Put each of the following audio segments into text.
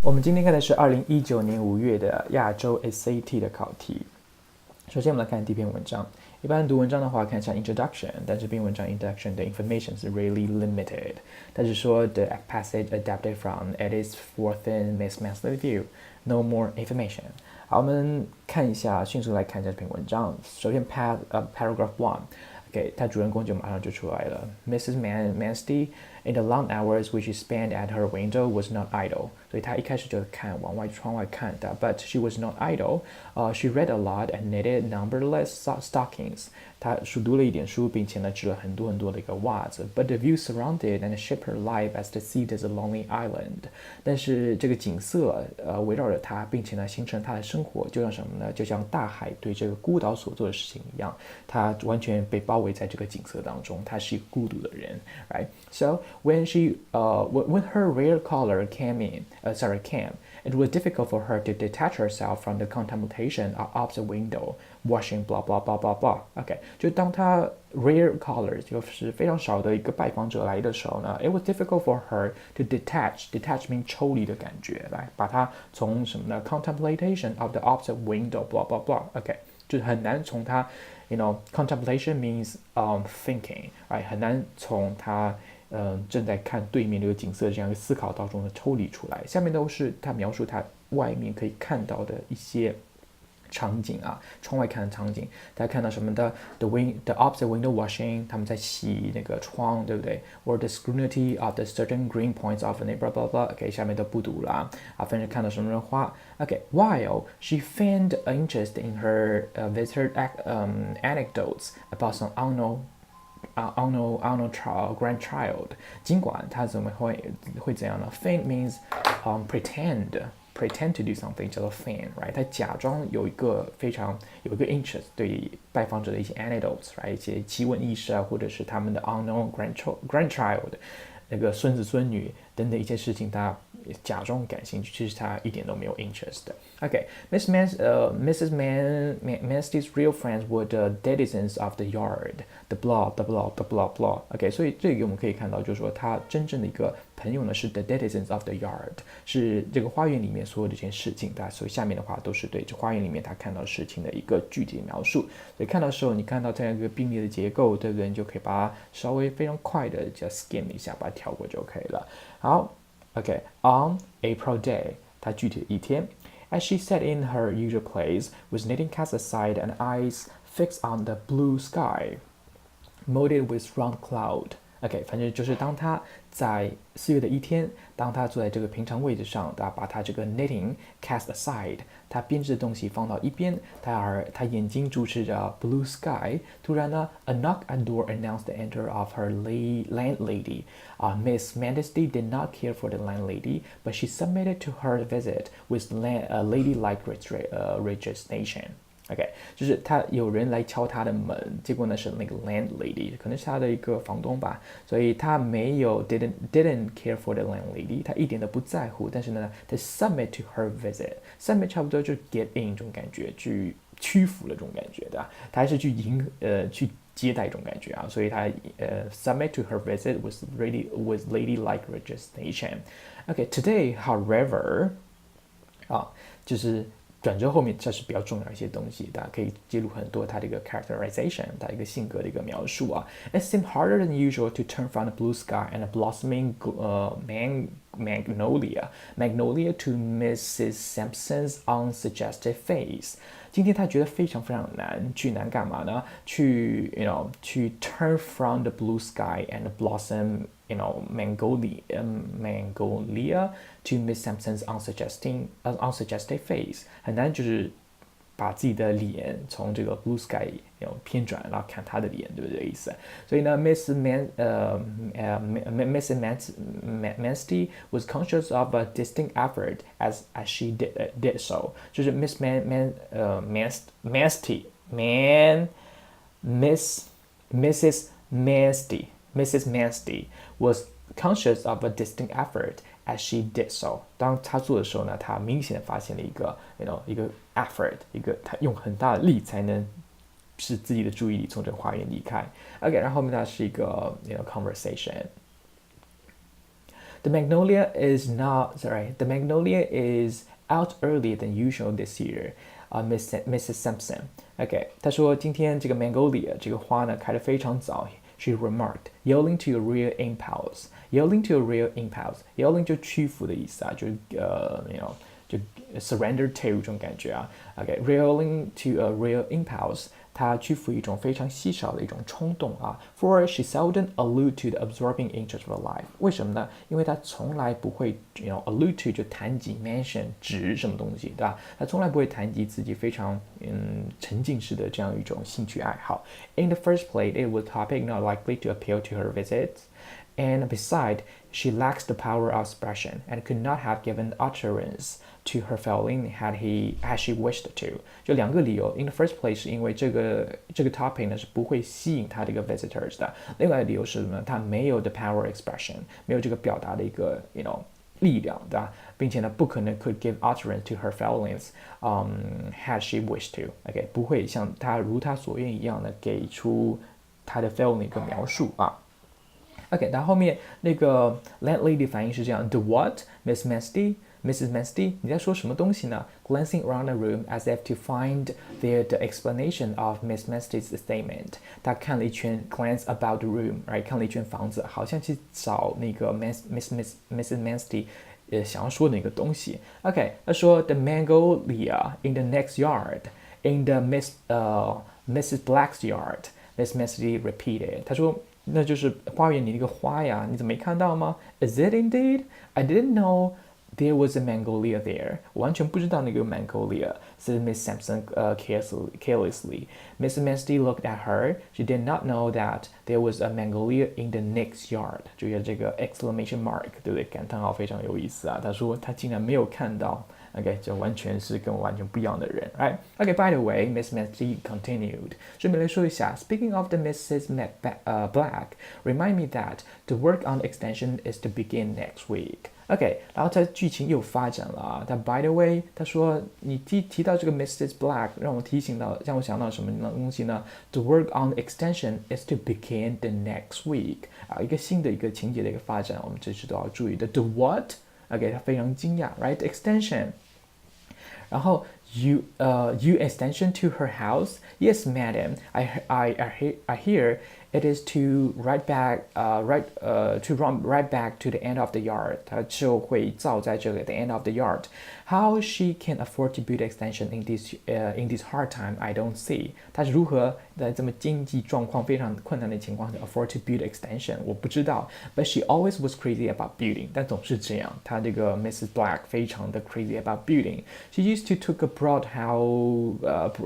我们今天看的是2019年5月的亚洲 SAT 的考题。首先我们来看第一篇文章。一般读文章的话看一下 introduction， 但是这篇文章 introduction 的 information 是 really limited。它是说 the passage adapted from Edith Wharton Miss Manstey view. No more information。好，我们看一下，迅速来看一下这篇文章。首先paragraph 1。Okay, 它主人公就马上就出来了。Mrs. Manstey, in the long hours which she spent at her window, was not idle. 所以她一开始就看往外窗外看的 ，but she was not idle. She read a lot and knitted numberless stockings. 她读了一点书，并且呢织了很多的一个袜子。But the view surrounded and shaped her life as the sea does a lonely island. 但是这个景色围绕着她，并且呢形成她的生活，就像什么呢？就像大海对这个孤岛所做的事情一样，她完全被包围在这个景色当中，她是一个孤独的人 ，right? So when her rare caller came, it was difficult for her to detach herself from the contemplation of the window, washing, blah blah blah blah blah. OK， 就当她 rare caller 就是非常少的一个拜访者来的时候呢 ，it was difficult for her to detach mean 抽离的感觉，来把它从什么呢 contemplation of the opposite window, blah blah blah. OK， 就是很难从她 contemplation means thinking, right？ 很难从他正在看对面这个景色这样一个思考当中的抽离出来。下面都是他描述他外面可以看到的一些场景啊，窗外看的场景，大家看到什么的 the opposite window washing， 他们在洗那个窗，对不对 ？Or the scrutiny of the certain green points of a neighbor, blah blah. OK， 下面都不读了啊，分别看到什么人花。OK，while she feigned interest in her visitor anecdotes about some unknown grandchild， 尽管他怎么会怎样呢 ？Feign means pretend to do something， 叫做 feign，right？ 他假装有一个 interest 对拜访者的一些 anecdotes，right？ 一些奇闻异事啊，或者是他们的 unknown grandchild， 那个孙子孙女等等一些事情，他假装感兴趣，其实他一点都没有 interest 的。Mrs. Manstey's real friends were the denizens of the yard, the blah, the blah, the blah, blah. OK， 所以这个我们可以看到，就是说他真正的一个朋友呢是 the denizens of the yard， 是这个花园里面所有的这件事情的。所以下面的话都是对这花园里面他看到事情的一个具体的描述。所以看到的时候，你看到这样一个并列的结构，对不对？你就可以把它稍微非常快的就 skim 一下，把它跳过就可以了。好。Okay, on April day, 它具体的一天 as she sat in her usual place, with knitting cast aside and eyes fixed on the blue sky, molded with round cloud. OK， 反正就是当她在4月的一天，当她坐在这个平常位置上，把她这个 knitting cast aside， 她编织的东西放到一边，她眼睛注视着 blue sky。突然呢 ，a knock at door announced the entry of her landlady. Miss Manstey did not care for the landlady, but she submitted to her visit with ladylike resignation.OK， 就是有人来敲他的门，结果呢是那个 landlady， 可能是他的一个房东吧，所以他没有 didn't care for the landlady， 他一点都不在乎，但是呢，他 submit to her visit，submit 差不多就是 get in 这种感觉，去屈服了这种感觉的，他还是去接待这种感觉啊，所以他submit to her visit with ladylike resignation。OK，today, however， 就是转折后面这是比较重要一些东西，大家可以记录很多它的一个 characterization， 它一个性格的一个描述啊。It seemed harder than usual to turn from the blue sky and a blossoming magnolia to Mrs. Sampson's unsuggested face。今天他觉得非常难，难干嘛呢？去 turn from the blue sky and blossom magnolia to Miss Sampson's unsuggested face， 很难就是把自己的脸从这个 blue sky 偏转，然后看他的脸，对不对？意思。所以呢 ，Mrs. Manstey was conscious of a distinct effort as she did so， 就是 Mrs. Manstey was conscious of a distinct effort as she did so。当她做的时候呢，她明显发现了一个 effort， 她用很大的力才能使自己的注意力从这个花园离开。OK， 然后后面它是一个conversation。The magnolia is out earlier than usual this year. Mrs. Sampson. OK， 他说今天这个 magnolia 这个花呢开得非常早。She remarked, yielding to a real impulse. Yielding to a real impulse. Yielding 就屈服的意思啊，就是就 surrender to 这种感觉啊。OK，yielding to a real impulse. 她屈服一种非常稀少的一种冲动啊。For she seldom allude to the absorbing interest of her life. 为什么呢？因为她从来不会allude to 就谈及 mention 指什么东西，对吧？她从来不会谈及自己非常沉浸式的这样一种兴趣爱好。In the first place, it was a topic not likely to appeal to her visits. And besides, she lacks the power of expression and could not have given utterance to her feeling had she wished to. 就两个理由。In the first place 是因为这个 topic 呢是不会吸引她这个 visitors 的。另外的理由是什么呢？她没有 the power expression， 没有这个表达的一个力量，对吧？并且呢，不可能 could give utterance to her feelings, had she wished to. OK， 不会像她如她所愿一样的给出她的 feeling 一个描述啊。OK， 但后面那个 landlady 反应是这样 ：The what, Miss Manstey? Mrs. Manstey， 你在说什么东西呢 ？Glancing around the room as if to find there the explanation of Miss Manstey's statement， 她看了一圈 ，glance about the room，right， 看了一圈房子，好像去找那个 Mrs. Manstey， 想要说的那个东西。OK， 她说 The magnolia in the next yard, in the Mrs. Black's yard. Miss Manstey repeated， 她说。那就是花园里那个花呀，你怎么没看到吗 ？Is it indeed? I didn't know there was a magnolia there. 我完全不知道那个 magnolia. Said Miss Sampson carelessly. Miss Manstey looked at her. She did not know that there was a magnolia in the next yard. 注意这个 exclamation mark， 对不对？感叹号非常有意思啊。他说他竟然没有看到。OK， 这完全是跟我完全不一样的人 ，right？ OK，by the way, Miss Manstey continued. 顺便来说一下 ，Speaking of the Mrs. Black, remind me that the work on the extension is to begin next week. OK， 然后它剧情又发展了啊。但 by the way， 他说你提到这个 Mrs. Black， 让我想到什么东西呢 ？The work on the extension is to begin the next week. 啊，一个新的一个情节的一个发展，我们这次都要注意的。The what？ OK， 他非常惊讶 ，right？ Extension。然后 you extension to her house? Yes, madam. I hear it is to run right back to the end of the yard. 它就会造在这个 the end of the yard. How she can afford to build extension in this hard time, I don't see. 她是如何在这么经济状况非常困难的情况下 afford to build extension? 我不知道。But she always was crazy about building. 但总是这样，她这个 Mrs. Black 非常的 crazy about building. She used to took a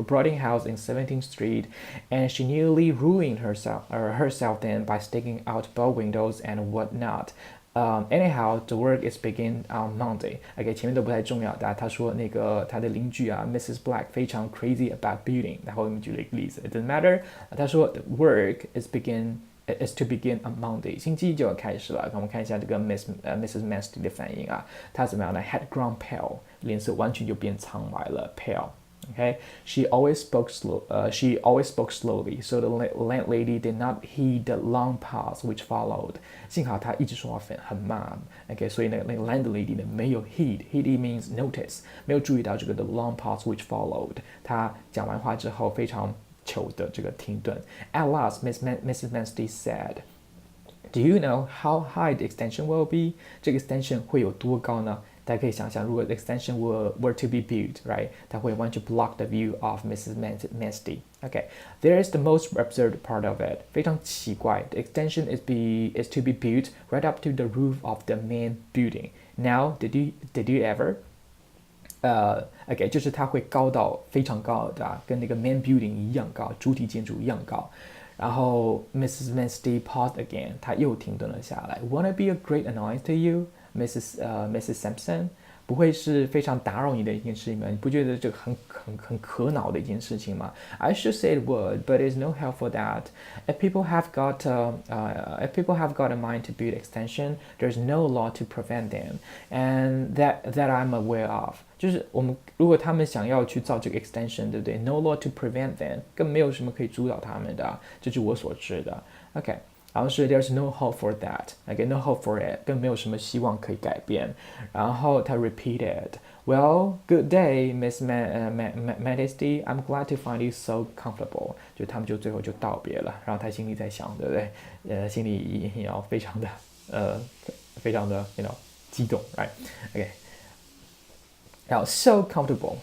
boarding house in 17th Street, and she nearly ruined herself then by sticking out bow windows and whatnot. Anyhow, the work is begin on Monday. OK， 前面都不太重要的。他说那个他的邻居啊 ，Mrs. Black 非常 crazy about building。然后我们举了一个例子 ，It doesn't matter。他说 the work is to begin on Monday， 星期一就要开始了。我们看一下这个 Mrs. Manstey 的反应啊，她怎么样呢 ？Had grown pale， 脸色完全就变苍白了 ，pale。Okay, she always spoke slowly, so the landlady did not heed the long pause which followed. 幸好她一直说话很慢 ，OK， 所以那个 landlady 呢没有 heed means notice， 没有注意到这个 the long pause which followed。她讲完话之后非常久的这个停顿。At last, Mrs. Manstey said, "Do you know how high the extension will be?" 这个 extension 会有多高呢？大家可以想想，如果 extension were to be built, right， 它会want to block the view of Mrs. Manstey. Okay, there is the most absurd part of it. 非常奇怪 ，the extension is to be built right up to the roof of the main building. Now, did you ever? OK， 就是它会高到非常高的，跟那个 main building 一样高，主体建筑一样高。然后 Mrs. Manstey paused again， 她又停顿了下来。Won't it be a great annoyance to you, Mrs. Sampson？ 不会是非常打扰你的一件事情吗？你不觉得这个很可恼的一件事情吗 ？I should say it would, but it's no help for that. If people have got a mind to build extension, there's no law to prevent them, and that I'm aware of. 就是我们如果他们想要去造这个 extension， 对不对 ？No law to prevent them， 根本没有什么可以阻挡他们的，这是我所知的。OK。然后是 There's no hope for that， no hope for it， 更没有什么希望可以改变。然后他 repeated，Well, good day, Miss Manstey. I'm glad to find you so comfortable. 就他们就最后就道别了，然后他心里在想，对不对？心里非常的激动 ，right？OK，、然后 so comfortable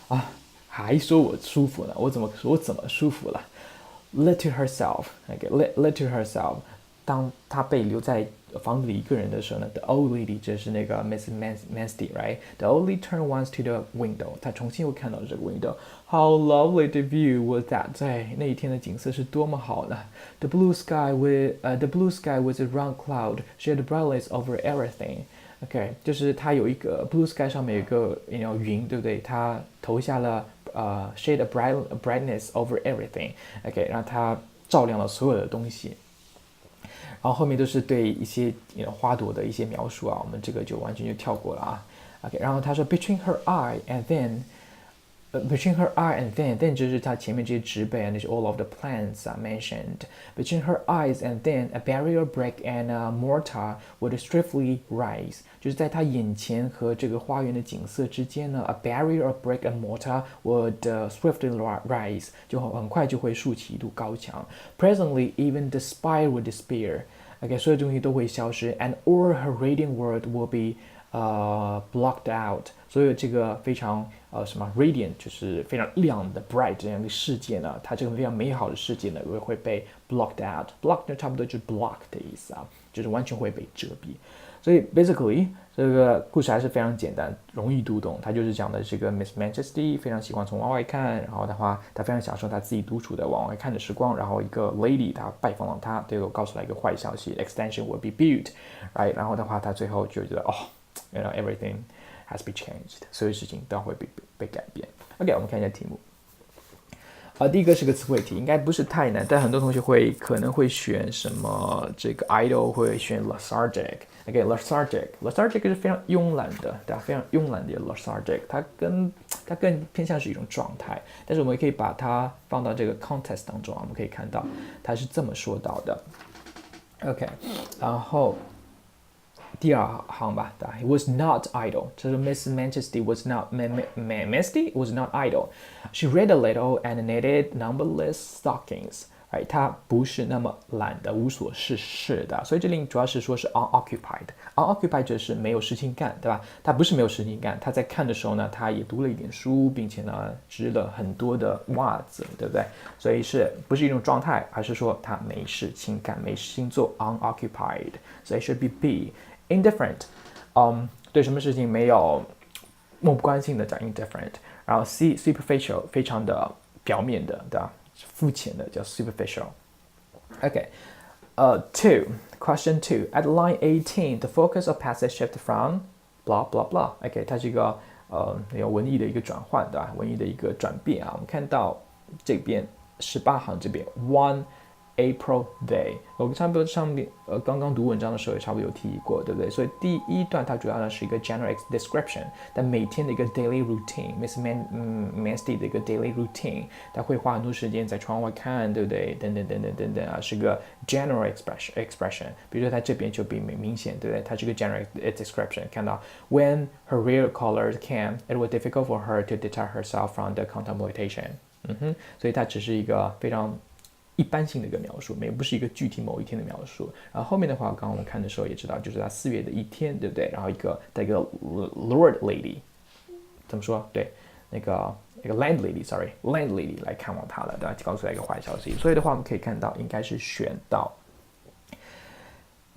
啊，还说我舒服呢，我怎么舒服了？Led to herself，led to herself。当她被留在房子里一个人的时候呢 ，the old lady 就是那个 Miss Manstey，right？The old lady turned once to the window， 她重新又看到了这个 window。How lovely the view was that！ 在那一天的景色是多么好呢 ！The blue sky with a round cloud shed brightness over everything。OK， 就是它有一个 blue sky 上面有一个云，对不对？它投下了shade a brightness over everything。OK， 让它照亮了所有的东西。然后后面都是对一些花朵的一些描述啊，我们这个就完全就跳过了啊。OK， 然后他说 between her eye and then 就是它前面这些植被啊，那些 all of the plants mentioned. Between her eyes and then a barrier brick and a mortar would swiftly rise. 就是在她眼前和这个花园的景色之间呢 ，a barrier of brick and mortar would swiftly rise. 就很快就会竖起一堵高墙。Presently, even the spire would disappear. 所有东西都会消失 ，and all her radiant world will be blocked out， 所有这个非常radiant 就是非常亮的 bright 这样的世界呢，它这个非常美好的世界呢会被 blocked out。block 呢差不多就是 block 的意思啊，就是完全会被遮蔽。所以 basically 这个故事还是非常简单，容易读懂。它就是讲的这个 Miss Manstey 非常喜欢从往外看，然后的话，她非常享受她自己独处的往外看的时光。然后一个 lady 她拜访了她，结果告诉她一个坏消息 ，extension will be built，right？ 然后的话，她最后就觉得everything has been changed， 所有事情都会被改变。OK， 我们看一下题目。第一个是个词汇题，应该不是太难，但很多同学可能会选什么这个 idle， 会选 lethargic。lethargic 是非常慵懒的，对吧？非常慵懒的 lethargic， 它更偏向是一种状态，但是我们可以把它放到这个 context 当中啊，我们可以看到它是这么说到的。OK， 然后第二行吧，He was not idle。这是 Miss Manstey was not Manstey was not idle. She read a little and knitted numberless stockings. 她不是那么懒的，无所事事的。所以这里主要是说是 unoccupied。unoccupied 就是没有事情干，对吧？她不是没有事情干，她在看的时候呢，她也读了一点书，并且呢织了很多的袜子，对不对？所以是不是一种状态，而是说她没事情干，没事情做 unoccupied。所以是 be B。indifferent， 对什么事情没有漠不关心的叫 indifferent， 然后 C superficial 非常的表面的，对吧？肤浅的叫 superficial。OK， question 2 at line 18 the focus of passage shift from blah blah blah。OK， 它是一个有文意的一个转换，对吧？文意的一个转变啊。我们看到这边18行这边 one April Day， 我差不多上面刚刚读文章的时候也差不多有提过，对不对？所以第一段它主要呢是一个 general description， 但每天的一个 daily routine，Miss Manstey 的一个 daily routine， 他会花很多时间在窗外看，对不对？等等啊，是个 general expression。比如说它这边就比明显，对不对？它是个 general description， 看到 when her real colors came, it was difficult for her to detach herself from the contemplation。所以它只是一个非常一般性的一个描述，不是一个具体某一天的描述。然后后面的话，刚刚我们看的时候也知道，就是他4月的一天，对不对？然后一个 Lord Lady， 怎么说？对，那个 landlady 来看望他了，对吧？告诉他一个坏消息。所以的话，我们可以看到应该是选到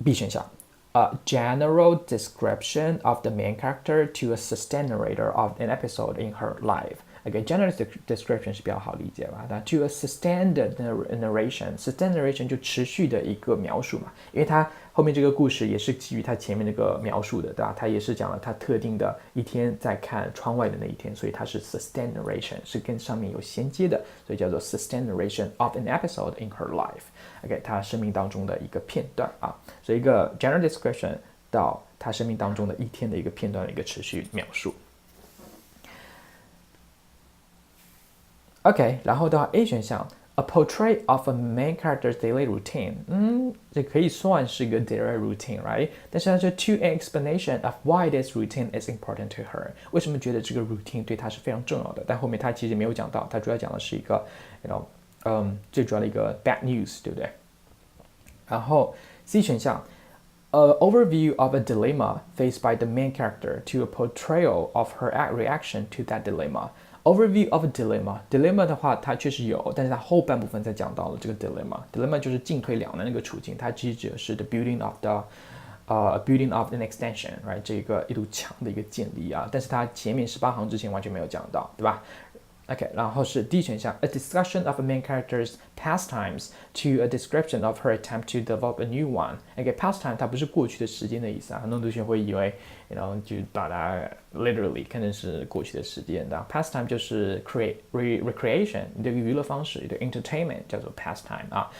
B 选项。A general description of the main character to assist narrator of an episode in her life。general description 是比较好理解吧？那 to a sustained narration，sustained narration 就持续的一个描述嘛，因为它后面这个故事也是基于它前面那个描述的，对吧？它也是讲了它特定的一天在看窗外的那一天，所以它是 sustained narration， 是跟上面有衔接的，所以叫做 sustained narration of an episode in her life。OK， 她生命当中的一个片段啊，所以一个 general description 到她生命当中的一天的一个片段的一个持续描述。OK， 然后的话 A 选项 A portrait of a main character's daily routine. 这可以算是一个 daily routine, right? 但是它是 to an explanation of why this routine is important to her. 为什么觉得这个 routine 对她是非常重要的？但后面他其实没有讲到，他主要讲的是一个最主要的一个 bad news, 对不对？然后 C 选项。An overview of a dilemma faced by the main character to a portrayal of her reaction to that dilemma. Overview of a dilemma 的话，它确实有，但是它后半部分才讲到了这个 dilemma 就是进退两难那个处境，它其实指的是 the building of an extension, right? 这个一堵墙的一个建立啊，但是它前面18行之前完全没有讲到，对吧？OK， 然后是 D 选项 ，a discussion of a main character's pastimes to a description of her attempt to develop a new one. OK，pastime 它不是过去的时间的意思啊，很多同学会以为，就把它 literally 看成是过去的时间的。pastime 就是 recreation， 你的娱乐方式，你的 entertainment 叫做 pastime 啊。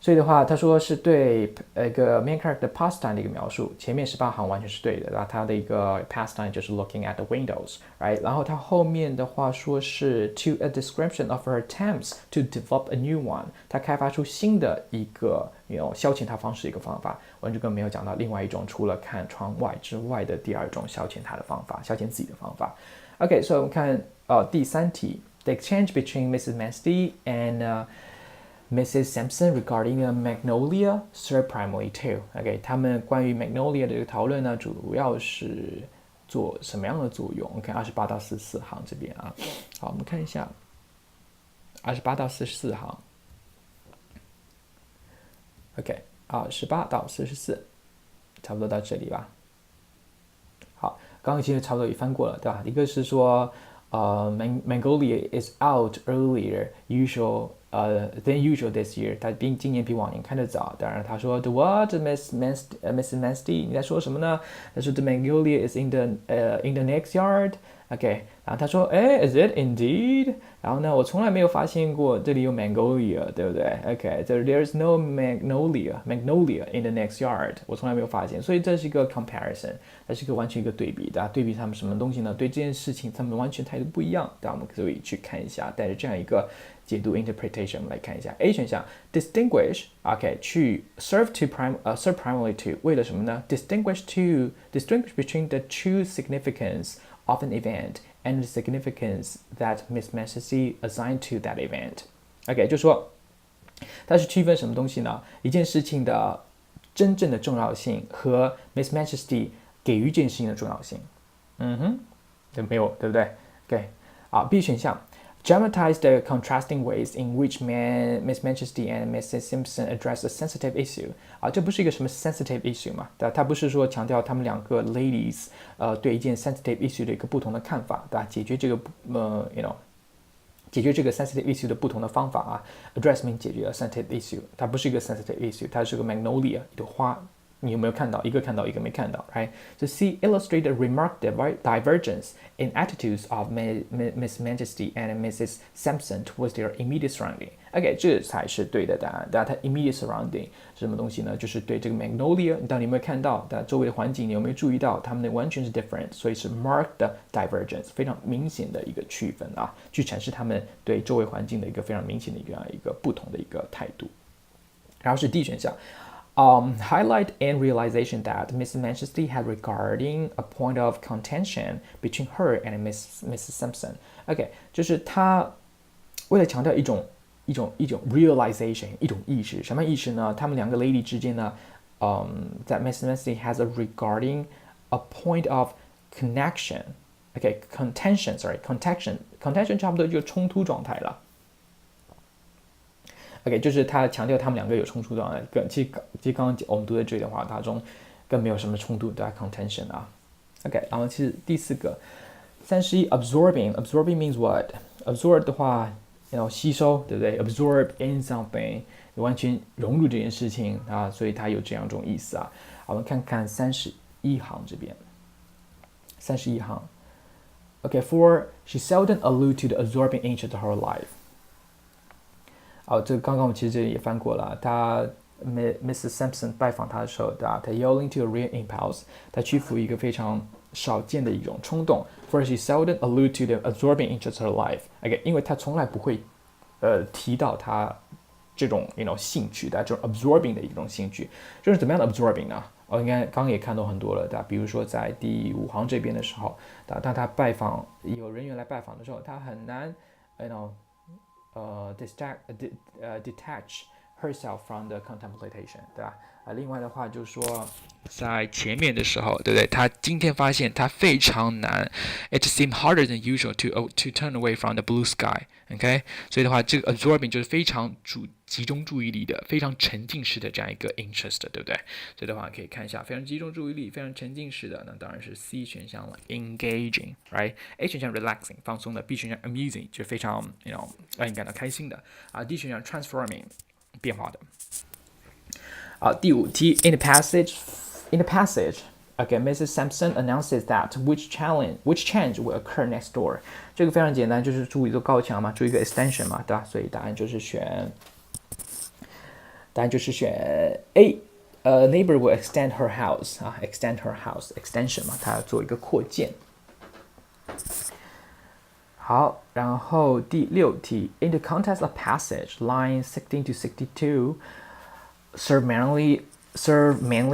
所以的话，他说是对一个 main character pastime 的一个描述，前面18行完全是对的，然后他的一个 pastime 就是 looking at the windows, right? 然后他后面的话说是 to a description of her attempts to develop a new one， 他开发出新的一个消遣他方式的一个方法，完全更没有讲到另外一种除了看窗外之外的第二种消遣他的方法，消遣自己的方法。OK， 所以我们看第3题 ，the exchange between Mrs. Manstey and Mrs. Sampson regarding Magnolia served primarily to. OK， 他们关于 Magnolia 的这个讨论呢，主要是做什么样的作用？我们看28到44行这边啊。好，我们看一下28到44行。OK， 18到44，差不多到这里吧。好，刚刚其实差不多也翻过了，对吧？一个是说，Magnolia is out earlier than usual this year. 他今年比往年开得早。当然，他说 The what, Mrs. Manstey? 你在说什么呢？他说 The magnolia is in the next yard. OK， 然后他说is it indeed? 然后呢，我从来没有发现过这里有 magnolia， 对不对 ？OK， there's no magnolia in the next yard， 我从来没有发现，所以这是一个 comparison， 它是一个完全一个对比的，对比他们什么东西呢？对这件事情他们完全态度不一样，但我们可以去看一下，带着这样一个解读 interpretation， 我们来看一下 A 选项 distinguish， OK， 去 serve primarily to， 为了什么呢 distinguish between the true significance of an event and the significance that Miss Manstey assigned to that event. OK， 就说它是区分什么东西呢？一件事情的真正的重要性和 Miss Manstey 给予这件事情的重要性。没有，对不对 ？OK， B 选项。Dramatize the contrasting ways in which Miss Manstey and Mrs. Simpson address a sensitive issue. 这不是一个什么 sensitive issue 嘛？对吧？它不是说强调他们两个 ladies 对一件 sensitive issue 的一个不同的看法，对吧？解决这个解决这个 sensitive issue 的不同的方法啊。Address means 解决 sensitive issue， 它不是一个 sensitive issue， 它是个 magnolia 一朵花。你有没有看到？一个看到，一个没看到 ，right? So C illustrate the remarked divergence in attitudes of Miss Manstey and Mrs. Sampson towards their immediate surrounding. OK， 这才是对的答案。它 immediate surrounding 是什么东西呢？就是对这个 magnolia， 你到底有没有看到？周围的环境你有没有注意到？它们的完全是 different， 所以是 marked divergence， 非常明显的一个区分啊，去阐释他们对周围环境的一个非常明显的一个不同的一个态度。然后是 D 选项。Highlight and realization that Mrs. Manstey had regarding a point of contention between her and Mrs. Sampson. OK， 就是他为了强调一种 realization， 一种意识，什么意识呢？他们两个 lady 之间呢，that Mrs. Manstey has a regarding a point of contention，contention 差不多就冲突状态了。OK， 就是他强调他们两个有冲突状态，其实刚刚我们读的这里的话，它中更没有什么冲突的 contention 啊。OK， 然后其实第4个31 absorbing means what？ absorb 的话要吸收，对不对 ？absorb in something， 完全融入这件事情啊，所以它有这样一种意思啊。我们看看31行这边，31行。OK，for she seldom allude to the absorbing interest of her life。这个刚刚我们其实这里也翻过了。他 Mrs. Sampson 拜访他的时候，对吧？他 yielding to a real impulse， 他屈服一个非常少见的一种冲动。For she seldom allude to the absorbing interest of her life。OK， 因为他从来不会提到他这种兴趣的这种 absorbing 的一种兴趣，这是怎么样的 absorbing 呢？应该刚刚也看到很多了，对吧？比如说在第5行这边的时候，当他有人员来拜访的时候，他很难detach herself from the contemplation， 对吧？另外的话就是说，在前面的时候，对不对？他今天发现他非常难 ，it seemed harder than usual to turn away from the blue sky。OK， 所以的话，这个 absorbing 就是非常集中注意力的，非常沉浸式的这样一个 interest， 对不对？所以的话可以看一下，非常集中注意力，非常沉浸式的，那当然是 C 选项了 ，engaging，right？A 选项 relaxing 放松的 ，B 选项 amusing 就非常让你感到开心的，D 选项 transforming 变化的。第5题 in the passage, okay, Mrs. Sampson announces that which change will occur next door. 这个非常简单，就是注一个高墙嘛，注一个 extension 嘛，对吧？所以答案就是选 A. A neighbor will extend her house extend her house extension 嘛，它要做一个扩建。好，然后第6题 in the context of passage, lines 16 to 62. Serve mainly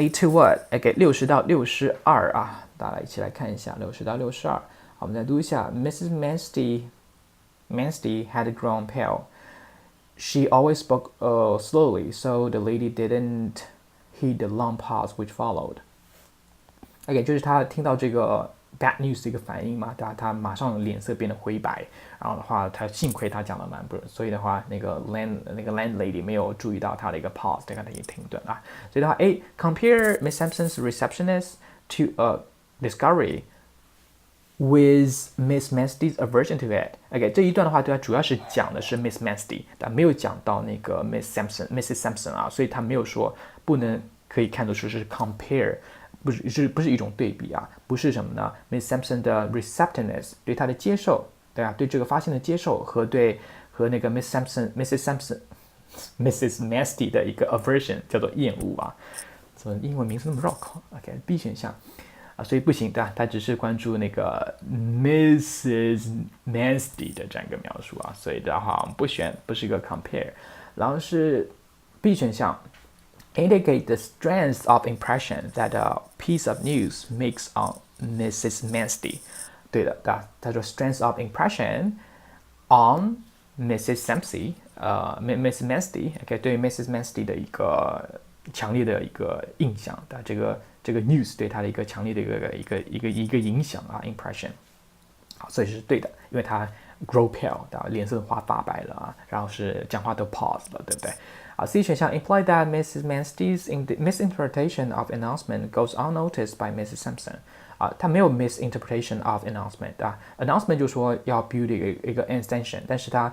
to what? OK， 60到62啊，大家一起来看一下60到62。好，我们再读一下。Mrs. Manstey had grown pale. She always spoke slowly, so the lady didn't heed the long pause which followed. OK， 就是她听到这个 bad news 的一个反应嘛，对吧？她马上脸色变得灰白，然后的话，幸亏她讲的蛮不，所以的话，那个 landlady 没有注意到她的一个 pause， 对，她的一个停顿啊。所以的话 ，A compare Miss Sampson's receptionist to a discovery with Miss Manstey's aversion to it. OK， 这一段的话，对，它主要是讲的是 Miss Manstey， 但没有讲到那个 Mrs. Sampson 啊，所以他没有说不能可以看作是 compare。不是一种对比啊，不是什么呢 ？Miss Sampson 的 receptiveness 对她的接受，对啊，对这个发现的接受和那个 Mrs. Manstey 的一个 aversion 叫做厌恶啊，怎么英文名字那么绕口 ？OK，B 选项啊，所以不行的，他只是关注那个 Mrs. Manstey 的这样一个描述啊，所以的话我们不是一个 compare， 然后是 B 选项。Indicate the strength of impression that a piece of news makes on Mrs. Manstey. 对的，他说 strength of impression on Mrs. Mrs. Manstey， 对 Mrs. Manstey 的一个强烈的一个印象的这个 news 对他的一个强烈的一个影响啊 impression。好，所以是对的，因为他 grow pale， 脸色发白了啊，然后是讲话都 pause 了，对不对？C 选项 imply that Mrs. Manstey's misinterpretation of announcement goes unnoticed by Mrs. Sampson。他没有 misinterpretation of announcement announcement 就说要 build 一个 extension， 但是他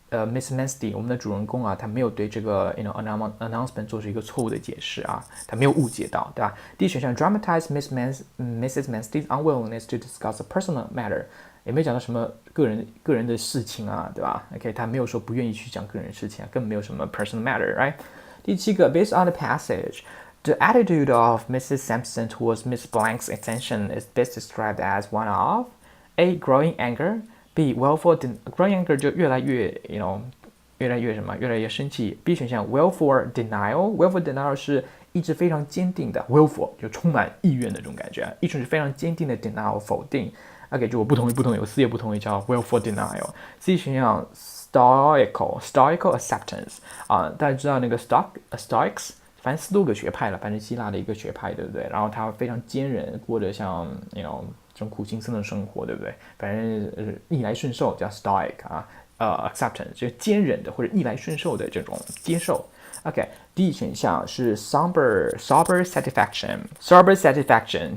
Miss Manstey 我们的主人公他没有对这个 announcement 做出一个错误的解释啊，他没有误解到，对吧？D 选项 dramatize Mrs. Manstey's unwillingness to discuss a personal matter。也没有讲到什么个人的事情啊，对吧 ？OK， 他没有说不愿意去讲个人事情啊，根本没有什么 personal matter，right？ 第7个 ，based on the passage, the attitude of Mrs. Sampson towards Miss Blank's extension is best described as one of A. growing anger, B. growing anger 就越来越生气。B 选项 willful denial，willful denial 是意志非常坚定的 willful 就充满意愿的这种感觉，意志是非常坚定的 denial 否定。OK， 就我不同意，我4也不同意，叫 willful denial。C 选项 stoical acceptance 大家知道那个 stoics， 反正斯多葛学派了，反正希腊的一个学派，对不对？然后他非常坚韧，过着像这种苦行僧的生活，对不对？反正逆来顺受叫 stoic acceptance， 就是坚韧的或者逆来顺受的这种接受。OK，D 选项是 sober satisfaction，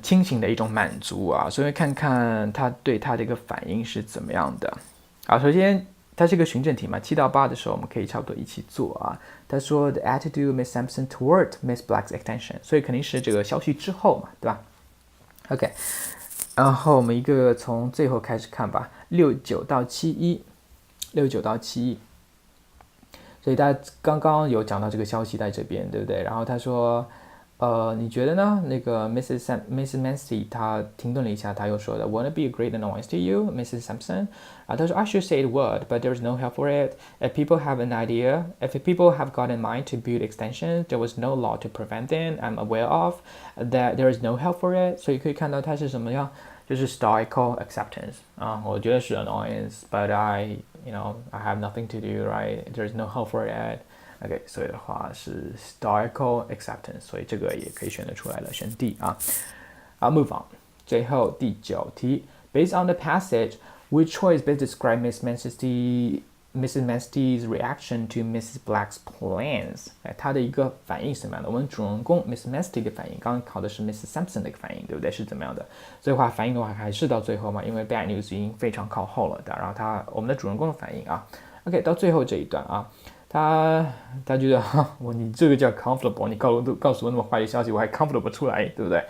清醒的一种满足啊，所以看看他对他的一个反应是怎么样的。好，首先它是一个循证题嘛，7到8的时候我们可以差不多一起做啊。他说 the attitude Miss Sampson toward Miss Black's extension， 所以肯定是这个消息之后嘛，对吧 ？OK， 然后我们一个从最后开始看吧，69到71。所以大家刚刚有讲到这个消息在这边，对不对？然后他说你觉得呢？那个 Mrs. Manstey 她停顿了一下，她又说的 ，Won't it be a great annoyance to you, Mrs. Sampson？ 她说 I should say it would, but there's no help for it. If people have got in mind to build extensions, there was no law to prevent them. I'm aware of that there is no help for it. 所以可以看到它是什么样，就是 stoical acceptance 啊，我觉得是 annoyance, but I have nothing to do, right? There's no help for it.OK， 所以的话是 stoical acceptance， 所以这个也可以选得出来了，选 D 啊。好 ，move on。最后第9题 ，Based on the passage, which choice best describe Mrs. Manstey's reaction to Mrs. Black's plans？ 哎，她的一个反应是什么样的？我们主人公 Miss Manstey 的反应，刚刚考的是 Mrs. Sampson 的一个反应，对不对？是怎么样的？所以话反应的话还是到最后嘛，因为 bad news 已经非常靠后了的。然后我们的主人公的反应啊 ，OK， 到最后这一段啊。他觉得你这个叫 comfortable， 你告诉我那么坏的消息，我还 comfortable 出来，对不对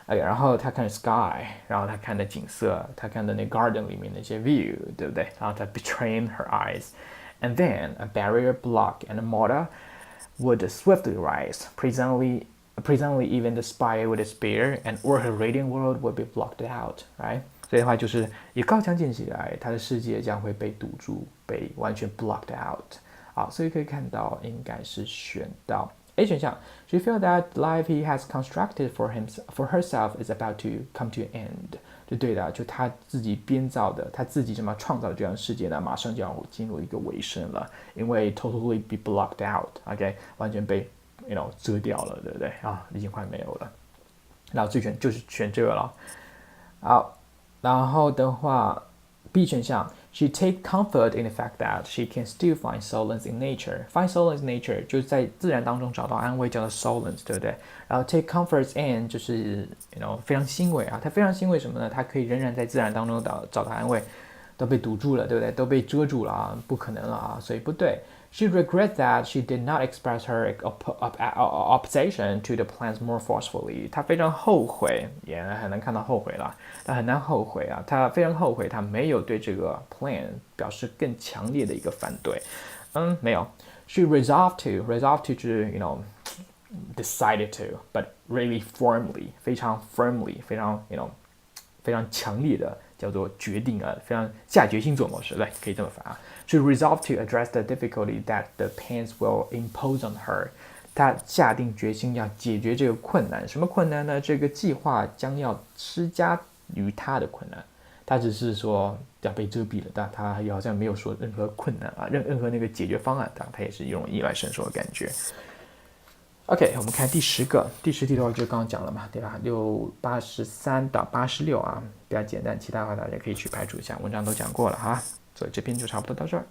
？OK， 然后他看 sky， 然后他看的景色，他看的那 garden 里面的一些 view， 对不对？然后他 betraying her eyes，and then a barrier block and a mortar would swiftly rise. Presently, even the spire would disappear, and all her radiant world would be blocked out. Right？ 所以的话就是以高墙建起来，他的世界将会被堵住，被完全 blocked out。好，所以可以看到应该是选到 A 选项。She felt that life he has constructed for herself is about to come to an end。就对的，就他自己编造的，他自己创造的这样的世界呢，马上就要进入一个尾声了，因为 totally be blocked out，OK， 完全被遮掉了，对不对啊？已经快没有了。那最就是选这个了。好，然后的话 B 选项。She take comfort in the fact that she can still find solace in nature. Find solace in nature 就是在自然当中找到安慰，叫做 solace， 对不对？然后 take comfort in 就是非常欣慰啊，她非常欣慰什么呢？她可以仍然在自然当中找到安慰，都被堵住了，对不对？都被遮住了啊，不可能了啊，所以不对。She regrets that she did not express her opposition to the plans more forcefully. 她非常后悔，也很难看到后悔了，她很难后悔啊，她非常后悔，她没有对这个 plan 表示更强烈的一个反对。没有。She resolved to 就是 decided to, but really firmly， 非常 firmly， 非常强烈的。叫做决定啊，非常下决心做某事，对，可以这么翻啊。She resolved to address the difficulty that the plans will impose on her。她下定决心要解决这个困难，什么困难呢？这个计划将要施加于她的困难。她只是说要被遮蔽了，但她好像没有说任何困难啊，任何那个解决方案，她也是一种意外伸手的感觉。OK， 我们看第10个。第10题的话就刚刚讲了嘛，对吧？83到86啊，比较简单，其他的话大家可以去排除一下，文章都讲过了哈。所以这篇就差不多到这儿。